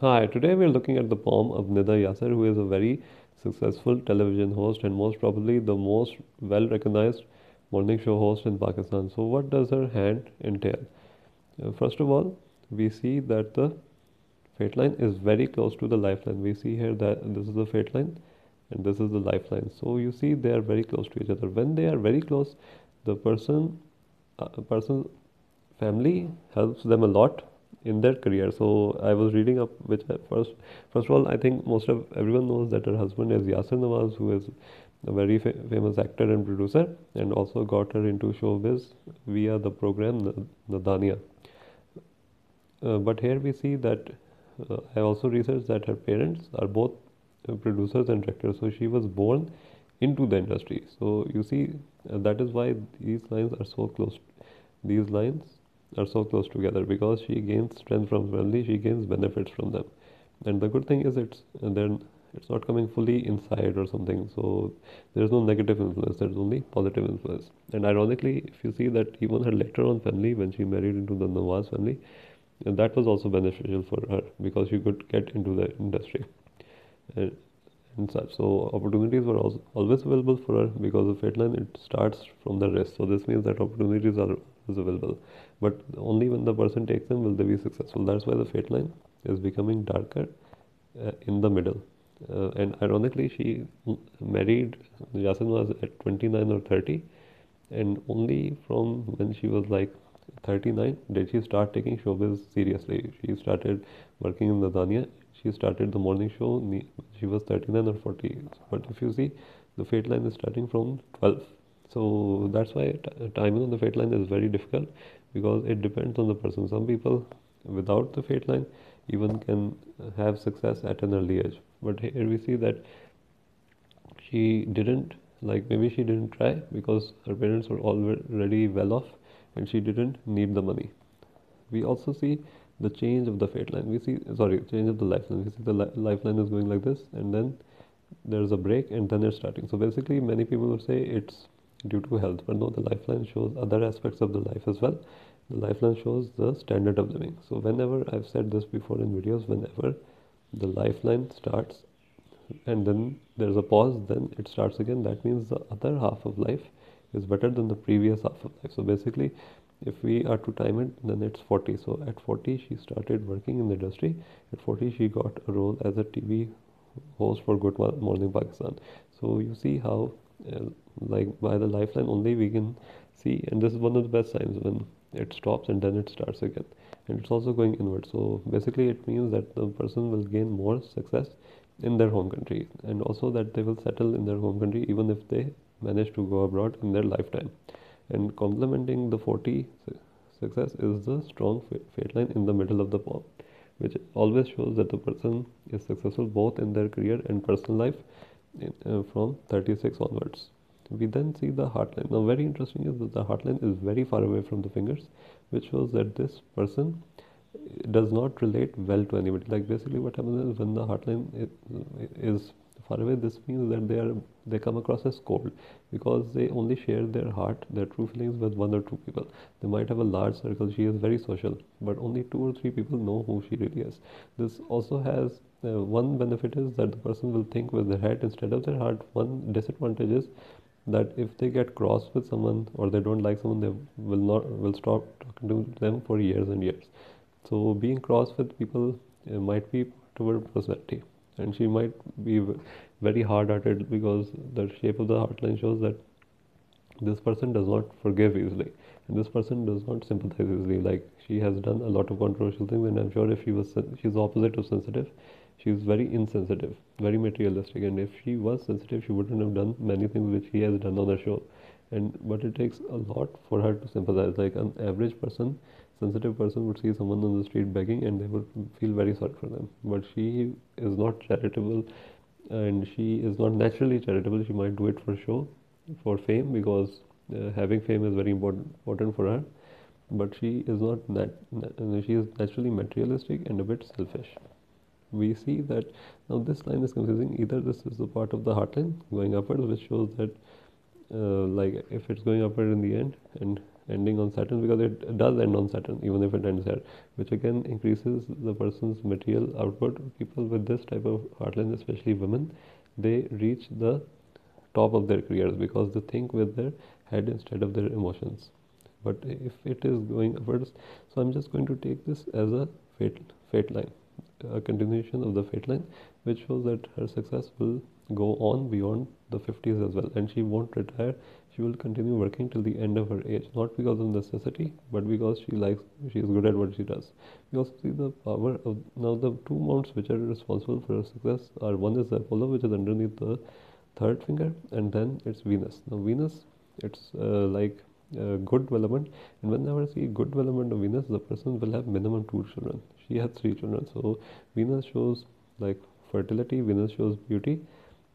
Hi, today we're looking at the poem of Nida Yasir, who is a very successful television host and most probably the most well recognized morning show host in Pakistan. So, what does her hand entail? First of all, we see that the fate line is very close to the lifeline. We see here that this is the fate line and this is the lifeline. So, you see they are very close to each other. When they are very close, the person family helps them a lot in their career. So I was reading up, which first of all, I think most of everyone knows that her husband is Yasir Nawaz, who is a very famous actor and producer, and also got her into showbiz via the program Nadania. But here we see that I also researched that her parents are both producers and directors, so she was born into the industry. So you see, that is why these lines are so close. These lines are so close together because she gains strength from family, she gains benefits from them. And the good thing is it's not coming fully inside or something. So there's no negative influence, there's only positive influence. And ironically, if you see that even her later on family, when she married into the Nawaz family, and that was also beneficial for her because she could get into the industry and, and such. So opportunities were also always available for her because of fate line. It starts from the wrist. So this means that opportunities are always available, but only when the person takes them will they be successful. That's why the fate line is becoming darker in the middle. And ironically, she married Yasin was at 29 or 30, and only from when she was like 39 did she start taking showbiz seriously. She started working in Ladania. She started the morning show. She was 39 or 40. But if you see, the fate line is starting from 12. So that's why timing on the fate line is very difficult because it depends on the person. Some people without the fate line even can have success at an early age. But here we see that she didn't, like, maybe she didn't try because her parents were already well off and she didn't need the money. We also see the change of the fate line. We see, sorry, change of the lifeline. We see the lifeline is going like this, and then there's a break, and then it's starting. So basically, many people would say it's due to health, but no, the lifeline shows other aspects of the life as well. The lifeline shows the standard of living. So whenever I've said this before in videos, whenever the lifeline starts and then there's a pause, then it starts again. That means the other half of life is better than the previous half of life. So basically, if we are to time it, then it's 40. So at 40, she started working in the industry. At 40, she got a role as a TV host for Good Morning Pakistan. So you see how, like, by the lifeline only we can see, and this is one of the best signs when it stops and then it starts again. And it's also going inward. So basically, it means that the person will gain more success in their home country, and also that they will settle in their home country even if they manage to go abroad in their lifetime. And complementing the 40 success is the strong fate line in the middle of the poem, which always shows that the person is successful both in their career and personal life from 36 onwards. We then see the heartline. Now, very interesting is that the heartline is very far away from the fingers, which shows that this person does not relate well to anybody. Like, basically, what happens is when the heartline is far away, this means that they come across as cold because they only share their heart, their true feelings with one or two people. They might have a large circle. She is very social, but only two or three people know who she really is. This also has one benefit is that the person will think with their head instead of their heart. One disadvantage is that if they get cross with someone or they don't like someone, they will stop talking to them for years and years. So being cross with people might be toward personality, and she might be very hard-hearted because the shape of the heartline shows that this person does not forgive easily, and this person does not sympathize easily. Like, she has done a lot of controversial things, and I'm sure if she's the opposite of sensitive. She's very insensitive, very materialistic, and if she was sensitive, she wouldn't have done many things which he has done on her show. And but it takes a lot for her to sympathize. Like, an average person, sensitive person would see someone on the street begging and they would feel very sorry for them. But she is not charitable, and she is not naturally charitable. She might do it for show, for fame, because having fame is very important for her. But she is not she is naturally materialistic and a bit selfish. We see that now this line is confusing. Either this is the part of the heartline going upwards, which shows that like if it's going upward in the end, and ending on Saturn, because it does end on Saturn, even if it ends there, which again increases the person's material output. People with this type of heartland, especially women, they reach the top of their careers because they think with their head instead of their emotions. But if it is going upwards, so I'm just going to take this as a fate line, a continuation of the fate line, which shows that her success will go on beyond the 50s as well, and she won't retire. She will continue working till the end of her age, not because of necessity, but because she is good at what she does. We also see the power of now the two mounts which are responsible for her success are, one is Apollo, which is underneath the third finger, and then it's Venus. Now Venus, it's like good development, and whenever I see good development of Venus, the person will have minimum two children. She has three children. So Venus shows like fertility, Venus shows beauty,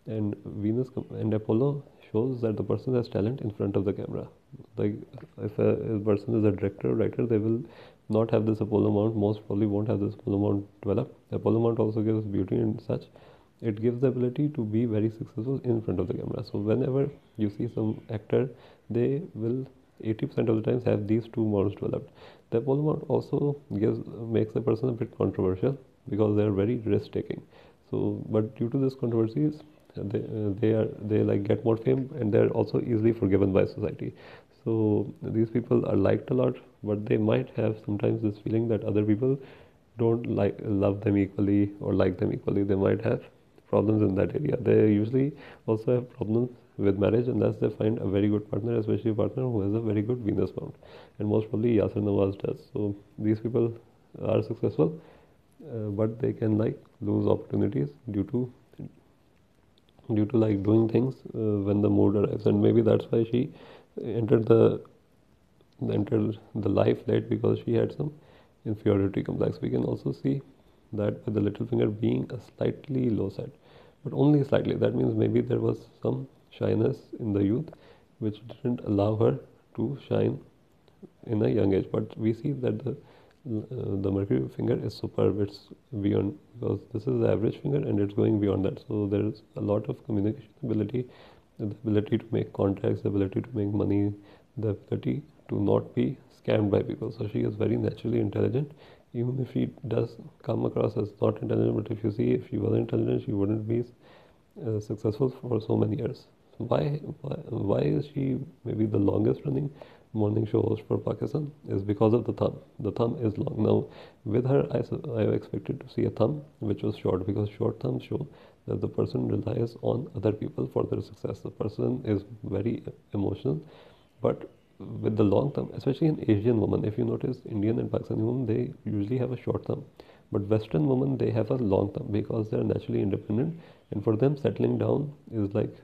and and Apollo shows that the person has talent in front of the camera. Like if a person is a director or writer, they will not have this Apollo mount, most probably won't have this Apollo mount developed. Apollo mount also gives beauty and such. It gives the ability to be very successful in front of the camera. So whenever you see some actor, they will 80% of the times have these two mounts developed. The Apollo mount also makes the person a bit controversial because they are very risk taking. So, but due to this controversies, they like get more fame, and they're also easily forgiven by society. So these people are liked a lot, but they might have sometimes this feeling that other people don't love them equally or like them equally. They might have problems in that area. They usually also have problems with marriage unless they find a very good partner, especially a partner who has a very good Venus mount, and most probably Yasir Nawaz does. So these people are successful, but they can like lose opportunities due to like doing things when the mood arrives, and maybe that's why she entered the entered the life late, because she had some inferiority complex. We can also see that with the little finger being a slightly low set, but only slightly. That means maybe there was some shyness in the youth which didn't allow her to shine in a young age. But we see that the Mercury finger is superb. It's beyond, because this is the average finger and it's going beyond that. So there is a lot of communication ability, the ability to make contacts, the ability to make money, the ability to not be scammed by people. So she is very naturally intelligent, even if she does come across as not intelligent. But if you see, if she was intelligent, she wouldn't be successful for so many years. Why is she maybe the longest running morning show host for Pakistan? Is because of the thumb. The thumb is long. Now, with her, I expected to see a thumb which was short, because short thumbs show that the person relies on other people for their success. The person is very emotional, but with the long thumb, especially in Asian women, if you notice, Indian and Pakistani women, they usually have a short thumb. But Western women, they have a long thumb because they are naturally independent, and for them, settling down is like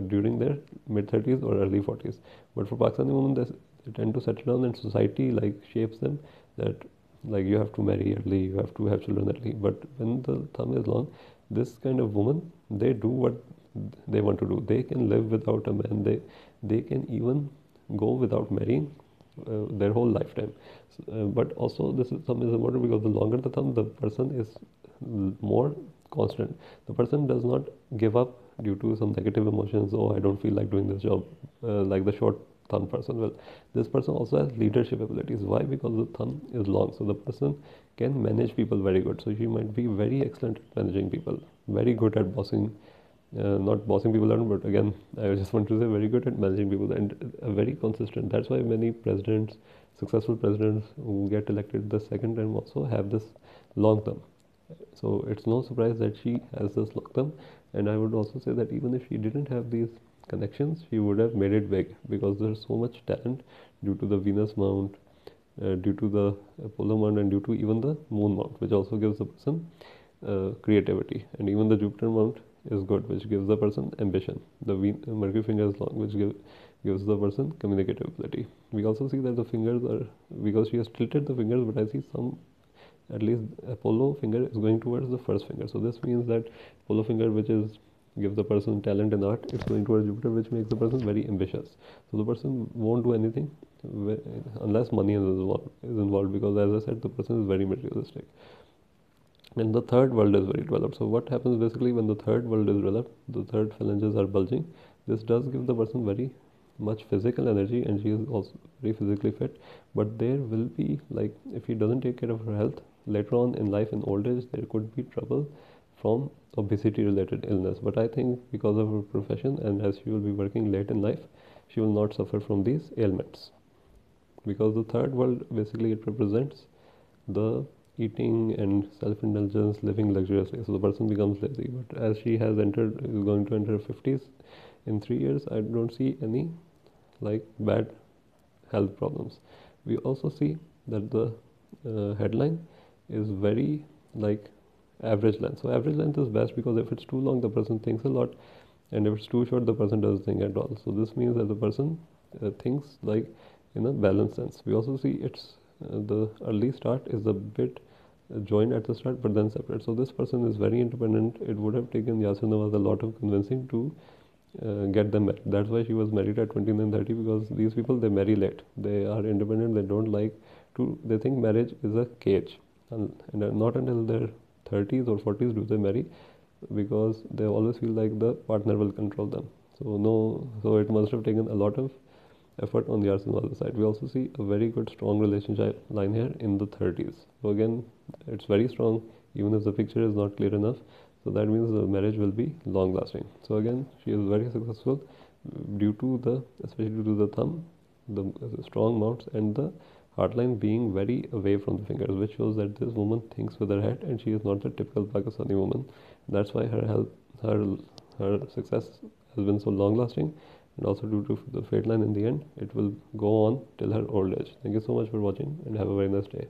during their mid 30s or early 40s. But for Pakistani women, they tend to settle down, and society like shapes them that like you have to marry early, you have to have children early. But when the thumb is long, this kind of woman, they do what they want to do. They can live without a man. They can even go without marrying their whole lifetime. But also this is thumb is important because the longer the thumb, the person is more constant. The person does not give up due to some negative emotions. Oh, I don't feel like doing this job, like the short thumb person. Well, this person also has leadership abilities. Why? Because the thumb is long, so the person can manage people very good. So she might be very excellent at managing people, very good at bossing, not bossing people around, but again, I just want to say very good at managing people, and very consistent. That's why many presidents, successful presidents who get elected the second time, also have this long term. So it's no surprise that she has this long term, and I would also say that even if she didn't have these connections, she would have made it big, because there's so much talent due to the Venus mount, due to the Apollo mount, and due to even the Moon mount, which also gives the person creativity, and even the Jupiter mount is good, which gives the person ambition. The Mercury finger is long, which gives the person communicative ability. We also see that the fingers are, because she has tilted the fingers, but I see some, at least Apollo finger is going towards the first finger. So this means that Apollo finger, which is gives the person talent in art, it's going towards Jupiter, which makes the person very ambitious. So the person won't do anything unless money is involved, because as I said, the person is very materialistic. And the third world is very developed. So what happens basically when the third world is developed, the third phalanges are bulging. This does give the person very much physical energy and she is also very physically fit, but there will be like, if she doesn't take care of her health later on in life, in old age, there could be trouble from obesity related illness. But I think because of her profession and as she will be working late in life, she will not suffer from these ailments, because the third world basically it represents the eating and self-indulgence, living luxuriously. So the person becomes lazy. But as she has entered, is going to enter 50s in 3 years, I don't see any like bad health problems. We also see that the headline is very like average length. So average length is best because if it's too long, the person thinks a lot, and if it's too short, the person doesn't think at all. So this means that the person thinks like in a balanced sense. We also see it's the early start is a bit joined at the start, but then separate. So this person is very independent. It would have taken Yasir Nawaz a lot of convincing to get them married. That's why she was married at 29, 30, because these people they marry late. They are independent. They don't like to. They think marriage is a cage, and not until their 30s or 40s do they marry, because they always feel like the partner will control them. So no, so it must have taken a lot of effort on the Arsenal side. We also see a very good strong relationship line here in the 30s. So again, it's very strong even if the picture is not clear enough. So that means the marriage will be long lasting. So again, she is very successful due to the, especially due to the thumb, the strong mounts and the heart line being very away from the fingers, which shows that this woman thinks with her head and she is not the typical Pakistani woman. That's why her health, her success has been so long lasting, and also due to the fate line in the end, it will go on till her old age. Thank you so much for watching and have a very nice day.